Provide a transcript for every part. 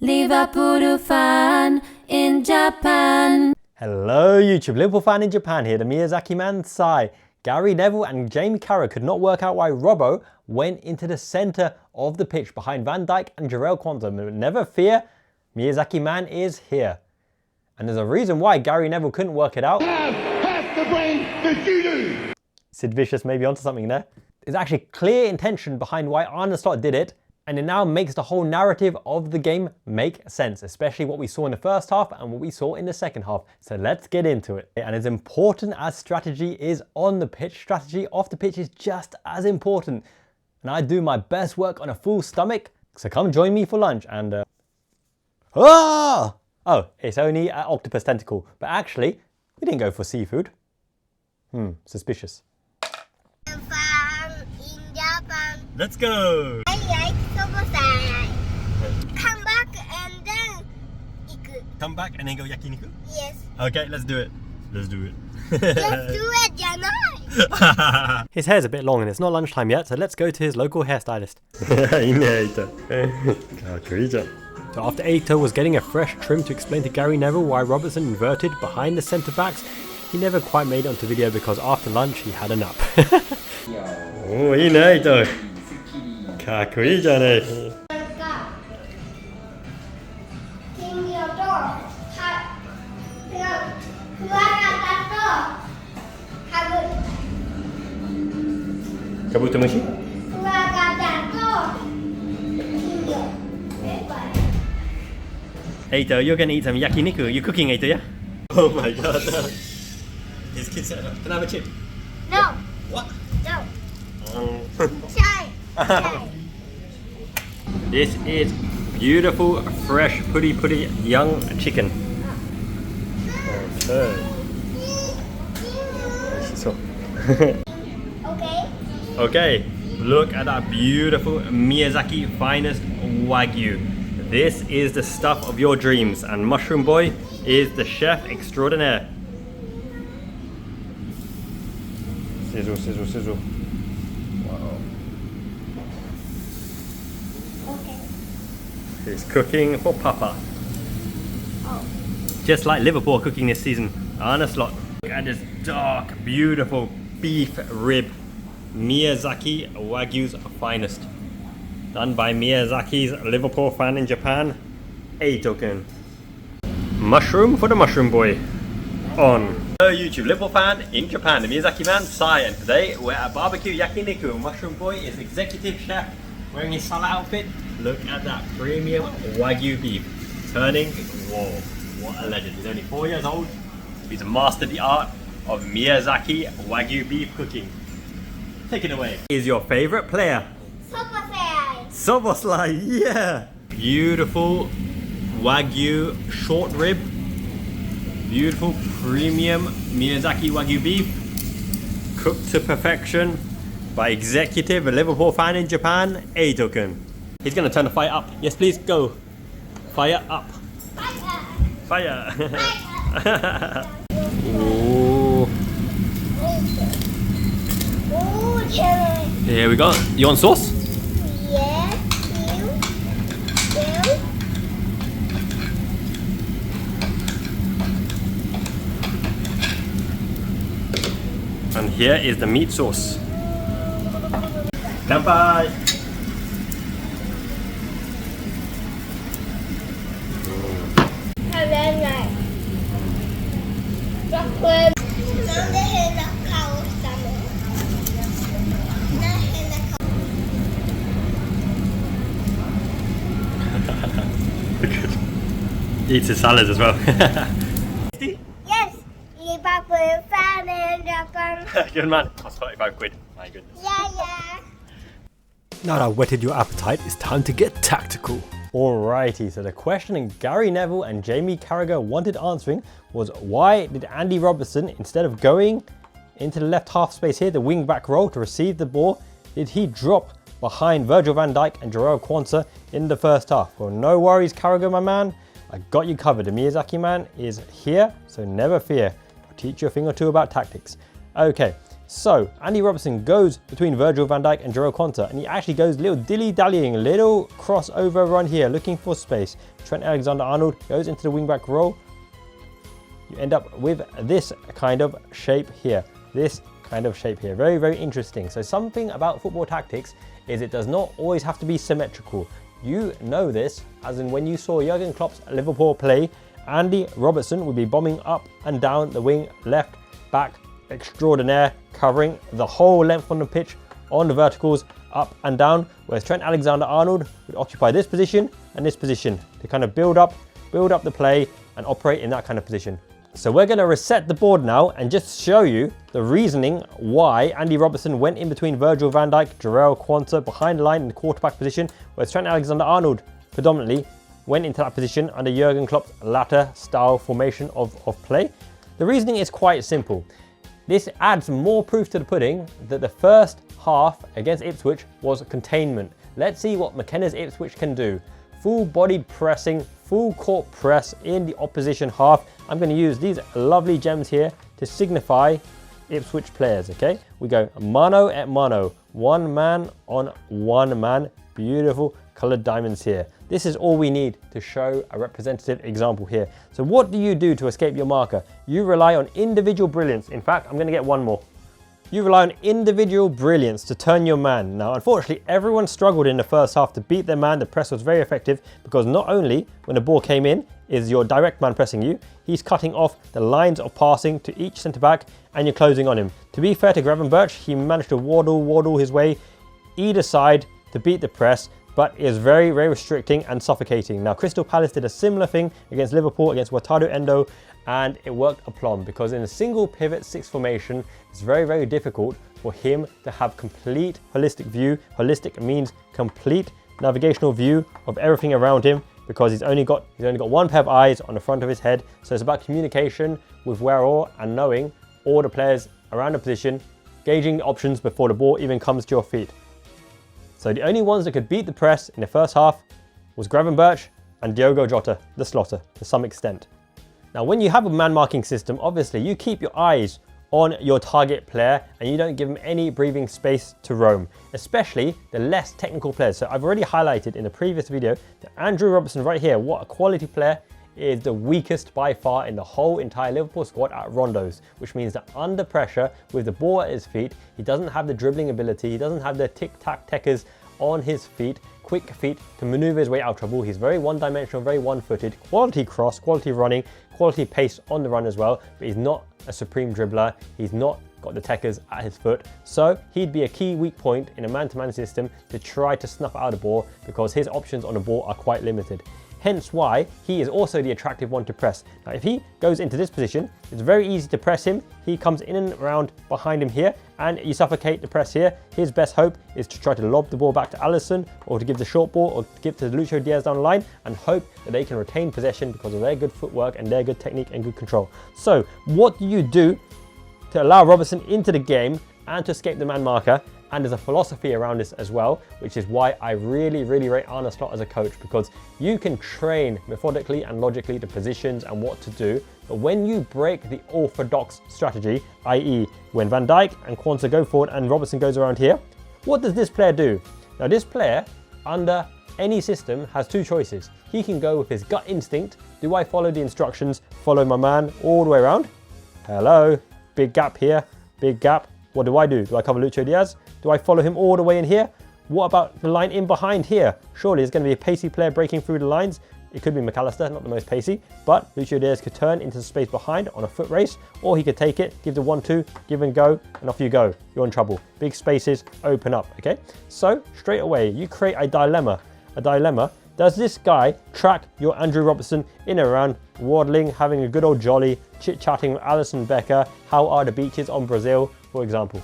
Liverpool Fan in Japan. Hello YouTube, Liverpool Fan in Japan here, the Miyazaki man Sai. Gary Neville and Jamie Carragher could not work out why Robbo went into the centre of the pitch behind Van Dijk and Dijk and Quansah. But never fear, Miyazaki man is here. And there's a reason why Gary Neville couldn't work it out. Half the brain that you do. Sid Vicious maybe onto something there. There's actually clear intention behind why Arne Slot did it, and it now makes the whole narrative of the game make sense, especially what we saw in the first half and what we saw in the second half. So let's get into it. And as important as strategy is on the pitch, strategy off the pitch is just as important. And I do my best work on a full stomach, so come join me for lunch and... Oh, it's only an octopus tentacle, but actually, we didn't go for seafood. Suspicious. Let's go! I like samosa. Come back and then iku. Come back and then go yakiniku? Yes. Okay, let's do it. Let's do it. Let's do it, janai. His hair's a bit long and it's not lunchtime yet, so let's go to his local hairstylist. So after Endo was getting a fresh trim to explain to Gary Neville why Robertson inverted behind the centre backs, he never quite made it onto video because after lunch he had a nap. Oh, いいね、Endo。かっこいいじゃね。カブトムシ？Endo, you're going to eat some yakiniku. You're cooking, Endo, yeah? Oh my god. His kids said, can I have a chip? No. What? No. Try. This is beautiful, fresh, putty young chicken. Okay. Okay, look at that beautiful Miyazaki finest Wagyu. This is the stuff of your dreams, and Mushroom Boy is the chef extraordinaire. Sizzle, sizzle, sizzle. Wow. Okay. He's cooking for Papa. Oh. Just like Liverpool cooking this season. Arne Slot. Look at this dark, beautiful beef rib. Miyazaki Wagyu's finest. Done by Miyazaki's Liverpool Fan in Japan, Endo. Mushroom for the Mushroom Boy. On. Hello YouTube, Liverpool Fan in Japan, the Miyazaki man Sai, and today we're at barbecue yakiniku. Mushroom Boy is executive chef wearing his summer outfit. Look at that premium Wagyu beef. Turning, whoa, what a legend. He's only 4 years old. He's mastered the art of Miyazaki Wagyu beef cooking. Take it away. Is your favorite player? Soboslai, yeah! Beautiful Wagyu short rib. Beautiful premium Miyazaki Wagyu beef. Cooked to perfection by executive Liverpool Fan in Japan, Endo. He's gonna turn the fire up. Yes please, go. Fire up. Fire. Ooh. Here we go. You want sauce? Yes. And here is the meat sauce. Kanpai! Eats his salads as well. Yes, Liverpool Fan in Japan. Good man. That's 35 quid. My goodness. Yeah. Now that I've whetted your appetite, it's time to get tactical. Alrighty, so the question Gary Neville and Jamie Carragher wanted answering was why did Andy Robertson, instead of going into the left half space here, the wing back role to receive the ball, did he drop behind Virgil van Dijk and Dijk and Quansah in the first half? Well, no worries, Carragher, my man. I got you covered. The Miyazaki man is here, so never fear. I'll teach you a thing or two about tactics. Okay, So Andy Robertson goes between Virgil van Dijk and Carragher and Quansah, and he actually goes little dilly-dallying, little crossover run here, looking for space. Trent Alexander-Arnold goes into the wing-back role. You end up with this kind of shape here. Very, very interesting. So something about football tactics is it does not always have to be symmetrical. You know this, as in when you saw Jurgen Klopp's Liverpool play, Andy Robertson would be bombing up and down the wing, left, back, extraordinaire, covering the whole length on the pitch, on the verticals, up and down, whereas Trent Alexander-Arnold would occupy this position and this position to kind of build up the play and operate in that kind of position. So we're going to reset the board now and just show you the reasoning why Andy Robertson went in between Virgil van Dijk, Carragher and Quansah behind the line in the quarterback position, whereas Trent Alexander-Arnold predominantly went into that position under Jurgen Klopp's latter style formation of play. The reasoning is quite simple. This adds more proof to the pudding that the first half against Ipswich was containment. Let's see what McKenna's Ipswich can do. Full-bodied pressing, full court press in the opposition half. I'm going to use these lovely gems here to signify Ipswich players, okay? We go mano at mano, one man on one man. Beautiful colored diamonds here. This is all we need to show a representative example here. So what do you do to escape your marker? You rely on individual brilliance. In fact, I'm going to get one more. You rely on individual brilliance to turn your man. Now, unfortunately, everyone struggled in the first half to beat their man. The press was very effective because not only when the ball came in is your direct man pressing you, he's cutting off the lines of passing to each centre-back and you're closing on him. To be fair to Gravenberch, he managed to waddle his way either side to beat the press, but is very, very restricting and suffocating. Now, Crystal Palace did a similar thing against Liverpool, against Wataru Endo, and it worked aplomb because in a single pivot 6 formation, it's very, very difficult for him to have complete holistic view. Holistic means complete navigational view of everything around him because he's only got one pair of eyes on the front of his head. So it's about communication with where all and knowing all the players around the position, gauging the options before the ball even comes to your feet. So the only ones that could beat the press in the first half was Gravenberch and Diogo Jota, the Slotter, to some extent. Now, when you have a man marking system, obviously you keep your eyes on your target player and you don't give them any breathing space to roam, especially the less technical players. So I've already highlighted in the previous video that Andrew Robertson right here, what a quality player, is the weakest by far in the whole entire Liverpool squad at rondos, which means that under pressure with the ball at his feet, he doesn't have the dribbling ability, he doesn't have the tic-tac-techers on his feet, quick feet to maneuver his way out of trouble. He's very one-dimensional, very one-footed, quality cross, quality running, quality pace on the run as well, but he's not a supreme dribbler, he's not got the techers at his foot, so he'd be a key weak point in a man-to-man system to try to snuff out the ball because his options on the ball are quite limited. Hence why he is also the attractive one to press. Now, if he goes into this position, it's very easy to press him. He comes in and around behind him here, and you suffocate the press here. His best hope is to try to lob the ball back to Alisson, or to give the short ball, or to give to Lucho Diaz down the line, and hope that they can retain possession because of their good footwork and their good technique and good control. So, what do you do to allow Robertson into the game and to escape the man marker? And there's a philosophy around this as well, which is why I really, really rate Arne Slot as a coach, because you can train methodically and logically the positions and what to do, but when you break the orthodox strategy, i.e. when Van Dijk and Quansah go forward and Robertson goes around here, what does this player do? Now, this player, under any system, has two choices. He can go with his gut instinct. Do I follow the instructions, follow my man all the way around? Hello, big gap here, big gap. What do? Do I cover Lucho Diaz? Do I follow him all the way in here? What about the line in behind here? Surely there's going to be a pacey player breaking through the lines. It could be McAllister, not the most pacey, but Lucho Diaz could turn into the space behind on a foot race, or he could take it, give the 1-2, give and go, and off you go. You're in trouble. Big spaces open up, okay? So straight away, you create a dilemma. Does this guy track your Andrew Robertson in and around, waddling, having a good old jolly, chit-chatting with Alisson Becker, how are the beaches on Brazil, for example?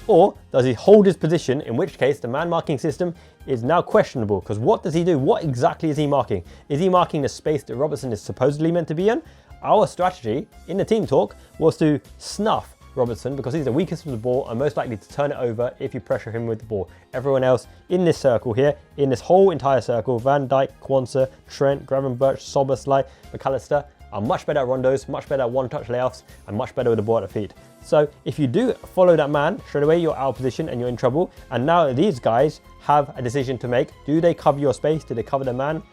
Or does he hold his position, in which case the man marking system is now questionable, because what does he do? What exactly is he marking? Is he marking the space that Robertson is supposedly meant to be in? Our strategy in the team talk was to snuff Robertson because he's the weakest with the ball and most likely to turn it over if you pressure him with the ball. Everyone else in this circle here, in this whole entire circle, Van Dijk, Quansah, Trent, Gravenberch, Szoboszlai, McAllister, are much better at rondos, much better at one-touch layoffs, and much better with the ball at the feet. So if you do follow that man, straight away you're out of position and you're in trouble. And now these guys have a decision to make. Do they cover your space? Do they cover the man?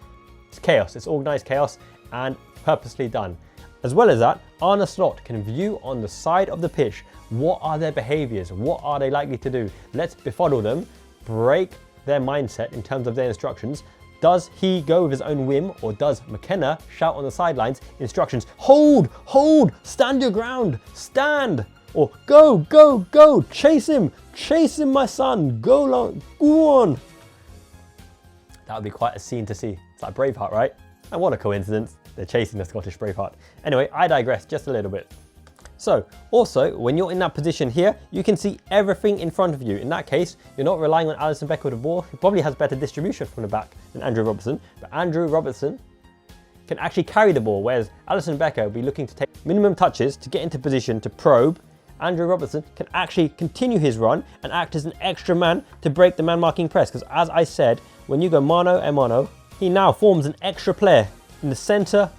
It's chaos. It's organized chaos and purposely done. As well as that, Arne Slot can view on the side of the pitch what are their behaviors, what are they likely to do. Let's befuddle them, break their mindset in terms of their instructions. Does he go with his own whim, or does McKenna shout on the sidelines instructions? Hold, hold, stand your ground, stand, or go, go, go, chase him, my son, go long, go on. That would be quite a scene to see. It's like Braveheart, right? And what a coincidence, they're chasing the Scottish Braveheart. Anyway, I digress just a little bit. So, also, when you're in that position here, you can see everything in front of you. In that case, you're not relying on Alisson Becker with the ball. He probably has better distribution from the back than Andrew Robertson, but Andrew Robertson can actually carry the ball, whereas Alisson Becker will be looking to take minimum touches to get into position to probe. Andrew Robertson can actually continue his run and act as an extra man to break the man marking press, because as I said, when you go mano a mano, he now forms an extra player in the centre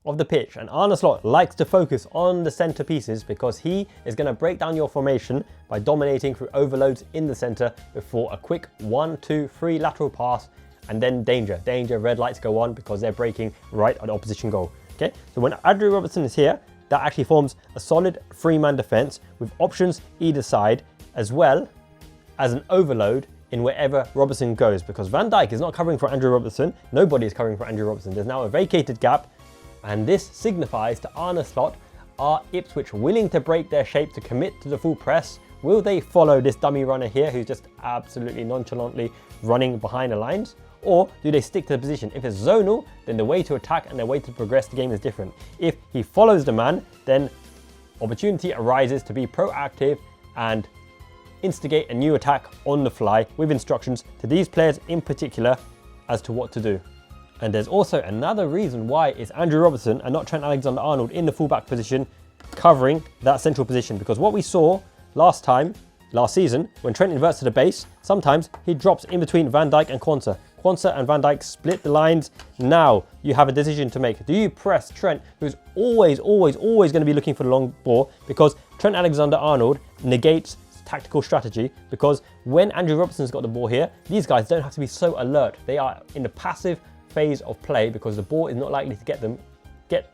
of the pitch, and Arne Slot likes to focus on the centre pieces because he is going to break down your formation by dominating through overloads in the centre before a quick 1, 2, 3 lateral pass, and then danger, red lights go on because they're breaking right at the opposition goal. Okay, so when Andrew Robertson is here, that actually forms a solid 3-man defence with options either side, as well as an overload in wherever Robertson goes, because Van Dijk is not covering for Andrew Robertson, nobody is covering for Andrew Robertson. There's now a vacated gap, and this signifies to Arne Slot, are Ipswich willing to break their shape to commit to the full press? Will they follow this dummy runner here who's just absolutely nonchalantly running behind the lines? Or do they stick to the position? If it's zonal, then the way to attack and the way to progress the game is different. If he follows the man, then opportunity arises to be proactive and instigate a new attack on the fly with instructions to these players in particular as to what to do. And there's also another reason why it's Andrew Robertson and not Trent Alexander-Arnold in the fullback position covering that central position, because what we saw last season, when Trent inverts to the base, sometimes he drops in between Van Dijk and Quansah. Quansah and Van Dijk split the lines. Now you have a decision to make. Do you press Trent, who's always going to be looking for the long ball, because Trent Alexander-Arnold negates tactical strategy, because when Andrew Robertson's got the ball here, these guys don't have to be so alert. They are in the passive phase of play because the ball is not likely to get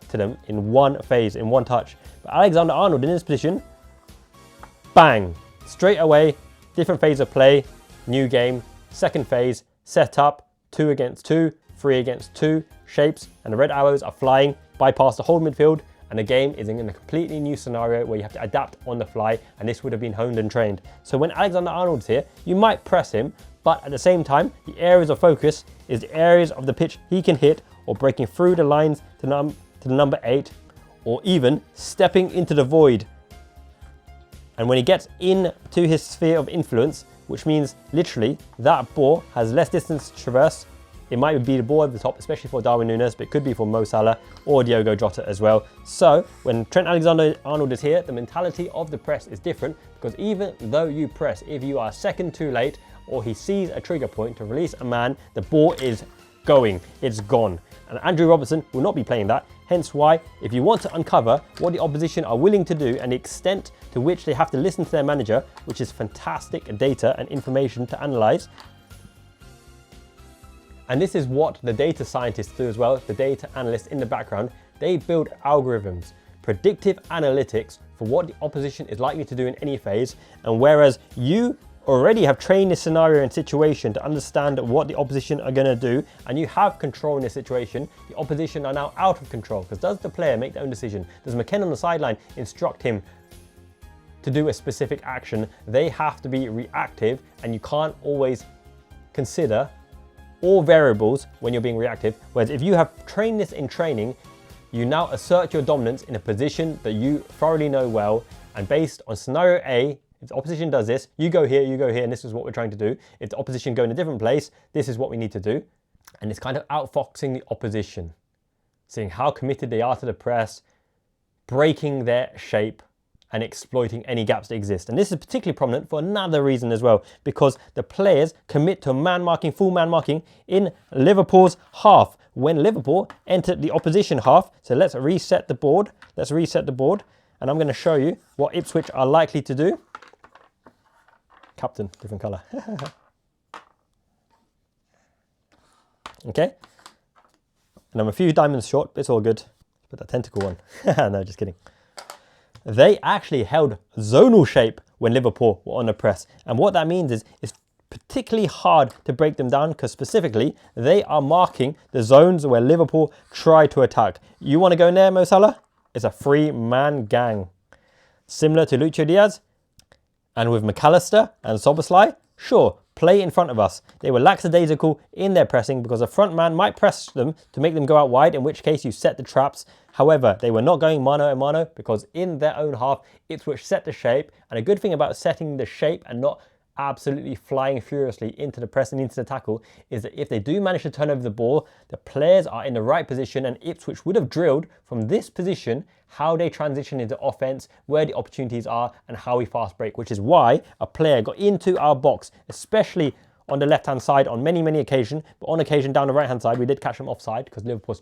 to them in one phase, in one touch. But Alexander-Arnold in this position, bang, straight away, different phase of play, new game, second phase, set up, 2 against 2, 3 against 2 shapes, and the red arrows are flying, bypass the whole midfield, and the game is in a completely new scenario where you have to adapt on the fly, and this would have been honed and trained. So when Alexander-Arnold's here, you might press him, but at the same time, the areas of focus is the areas of the pitch he can hit, or breaking through the lines to the number 8, or even stepping into the void. And when he gets into his sphere of influence, which means literally that ball has less distance to traverse. It might be the ball at the top, especially for Darwin Núñez, but it could be for Mo Salah or Diogo Jota as well. So when Trent Alexander-Arnold is here, the mentality of the press is different, because even though you press, if you are a second too late, or he sees a trigger point to release a man, the ball is going, it's gone. And Andrew Robertson will not be playing that. Hence why, if you want to uncover what the opposition are willing to do and the extent to which they have to listen to their manager, which is fantastic data and information to analyze. And this is what the data scientists do as well, the data analysts in the background. They build algorithms, predictive analytics for what the opposition is likely to do in any phase. And whereas you already have trained this scenario and situation to understand what the opposition are going to do, and you have control in this situation, the opposition are now out of control, because does the player make their own decision? Does McKenna on the sideline instruct him to do a specific action? They have to be reactive, and you can't always consider all variables when you're being reactive. Whereas if you have trained this in training, you now assert your dominance in a position that you thoroughly know well, and based on scenario A, if the opposition does this, you go here, and this is what we're trying to do. If the opposition go in a different place, this is what we need to do. And it's kind of outfoxing the opposition, seeing how committed they are to the press, breaking their shape, and exploiting any gaps that exist. And this is particularly prominent for another reason as well, because the players commit to man marking, full man marking in Liverpool's half when Liverpool entered the opposition half. So let's reset the board. Let's reset the board. And I'm going to show you what Ipswich are likely to do. Captain, different colour. Okay. And I'm a few diamonds short, but it's all good. Put that tentacle on. No, just kidding. They actually held zonal shape when Liverpool were on the press. And what that means is it's particularly hard to break them down because specifically they are marking the zones where Liverpool try to attack. You want to go in there, Mo Salah? It's a 3-man gang. Similar to Lucho Diaz and with McAllister and Szoboszlai, sure, play in front of us. They were lackadaisical in their pressing because a front man might press them to make them go out wide, in which case you set the traps. However, they were not going mano a mano because in their own half, Ipswich set the shape. And a good thing about setting the shape and not absolutely flying furiously into the press and into the tackle is that if they do manage to turn over the ball, the players are in the right position, and Ipswich would have drilled from this position how they transition into offense, where the opportunities are, and how we fast break, which is why a player got into our box, especially on the left-hand side on many occasions, but on occasion down the right-hand side, we did catch them offside because Liverpool's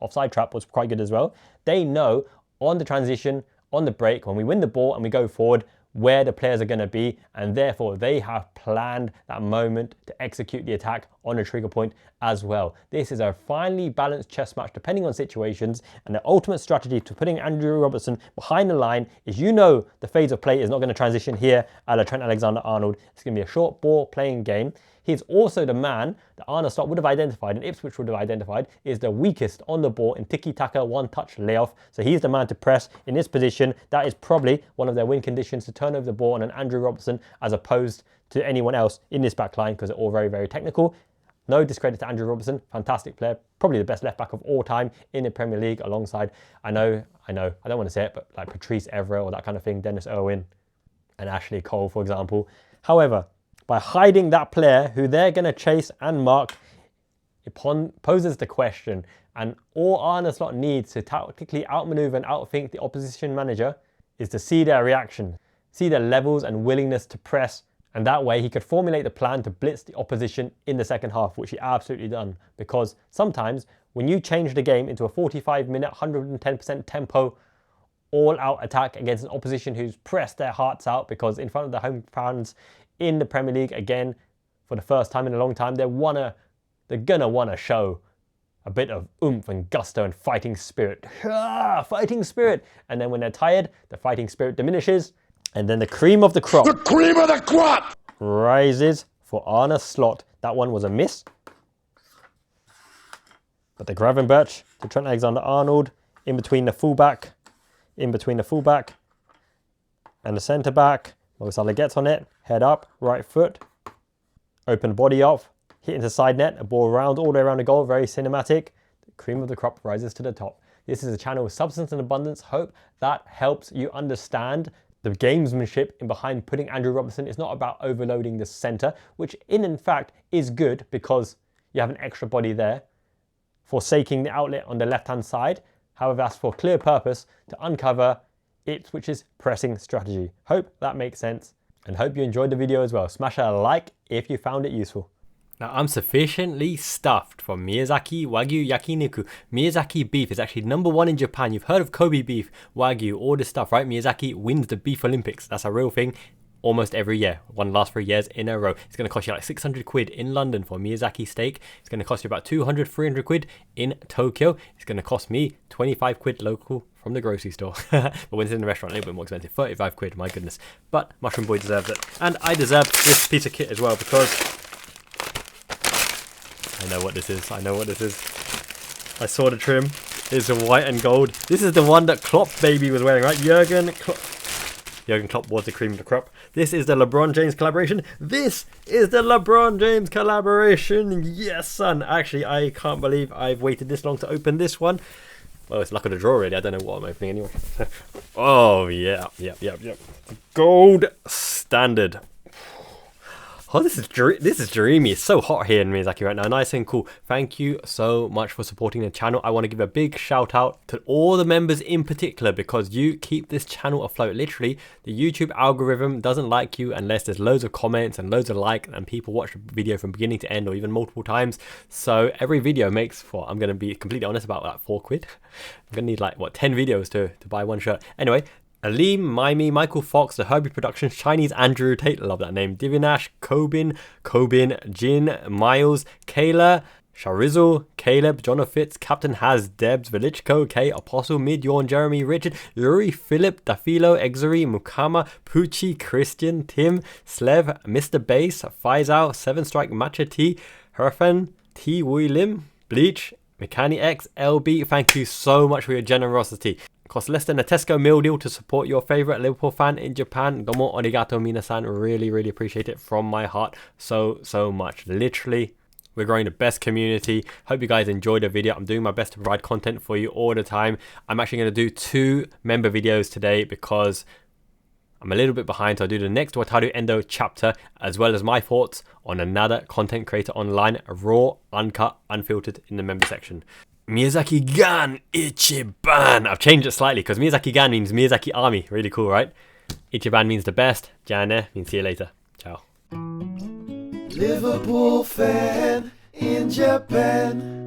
offside trap was quite good as well. They know on the transition, on the break, when we win the ball and we go forward, where the players are going to be, and therefore they have planned that moment to execute the attack on a trigger point as well. This is a finely balanced chess match depending on situations, and the ultimate strategy to putting Andy Robertson behind the line is, you know, the phase of play is not going to transition here a la Trent Alexander-Arnold. It's going to be a short ball playing game. He's also the man that Arne Slot would have identified and Ipswich would have identified is the weakest on the ball in tiki-taka, one-touch layoff. So he's the man to press in this position. That is probably one of their win conditions, to turn over the ball on an Andrew Robertson as opposed to anyone else in this back line, because they're all very technical. No discredit to Andrew Robertson, fantastic player, probably the best left back of all time in the Premier League, alongside, I know, I don't want to say it, but like Patrice Evra or that kind of thing, Dennis Irwin and Ashley Cole, for example. However, by hiding that player who they're going to chase and mark, it poses the question, and all Arne Slot needs to tactically outmaneuver and outthink the opposition manager is to see their reaction, see their levels and willingness to press, and that way he could formulate the plan to blitz the opposition in the second half, which he absolutely done. Because sometimes when you change the game into a 45-minute, 110% tempo, all-out attack against an opposition who's pressed their hearts out, because in front of the home fans in the Premier League, again, for the first time in a long time, they're gonna wanna show a bit of oomph and gusto and fighting spirit. Fighting spirit! And then when they're tired, the fighting spirit diminishes, and then the cream of the crop. The cream of the crop! Rises for Arne Slot. That one was a miss. But the Gravenberch to Trent Alexander-Arnold, in between the fullback, and the centre-back. Mo Salah gets on it, head up, right foot, open body off, hit into side net, a ball around, all the way around the goal, very cinematic. The cream of the crop rises to the top. This is a channel with substance and abundance. Hope that helps you understand the gamesmanship in behind putting Andrew Robertson. It's not about overloading the centre, which in fact is good because you have an extra body there, forsaking the outlet on the left-hand side. However, that's for clear purpose to uncover Ipswich's pressing strategy. Hope that makes sense, and hope you enjoyed the video as well. Smash a like if you found it useful. Now, I'm sufficiently stuffed from Miyazaki Wagyu yakiniku. Miyazaki beef is actually #1 in Japan. You've heard of Kobe beef, Wagyu, all this stuff, right? Miyazaki wins the beef Olympics. That's a real thing. Almost every year, one last 3 years in a row. It's going to cost you like 600 quid in London for Miyazaki steak. It's going to cost you about 200, 300 quid in Tokyo. It's going to cost me 25 quid local from the grocery store. But when it's in the restaurant, a little bit more expensive, 35 quid, my goodness. But Mushroom Boy deserves it. And I deserve this piece of kit as well, because I know what this is. I saw the trim. It's a white and gold. This is the one that Klopp baby was wearing, right? Jurgen Klopp was the cream of the crop. This is the LeBron James collaboration. Yes, son. Actually, I can't believe I've waited this long to open this one. Well, it's luck of the draw, really. I don't know what I'm opening anyway. Oh, yeah. Gold standard. Oh, this is dreamy. It's so hot here in Miyazaki right now. Nice and cool. Thank you so much for supporting the channel. I want to give a big shout out to all the members in particular, because you keep this channel afloat. Literally, the YouTube algorithm doesn't like you unless there's loads of comments and loads of likes and people watch the video from beginning to end or even multiple times. So every video makes for, I'm going to be completely honest, about like £4. I'm going to need like, what, 10 videos to buy one shirt. Anyway, Aleem, Mimey, Michael Fox, The Herbie Productions, Chinese Andrew Tate, love that name, Divinash, Cobin, Jin, Miles, Kayla, Sharizzle, Caleb, John of Fitz, Captain Has, Debs, Velichko, K, Apostle, Midyorn, Jeremy, Richard, Yuri, Philip, Dafilo, Exery, Mukama, Pucci, Christian, Tim, Slev, Mr. Bass, Faisal, 7 Strike, Matcha T, Herfen, T. Wui Lim, Bleach, Mechani X, LB, thank you so much for your generosity. Costs less than a Tesco meal deal to support your favorite Liverpool fan in Japan. Domo arigato minasan. Really, really appreciate it from my heart so much. Literally, we're growing the best community. Hope you guys enjoyed the video. I'm doing my best to provide content for you all the time. I'm actually going to do 2 member videos today because I'm a little bit behind. So I'll do the next Wataru Endo chapter, as well as my thoughts on another content creator online, raw, uncut, unfiltered, in the member section. Miyazaki Gan Ichiban. I've changed it slightly because Miyazaki Gan means Miyazaki Army. Really cool, right? Ichiban means the best. Jane means see you later. Ciao. Liverpool fan in Japan.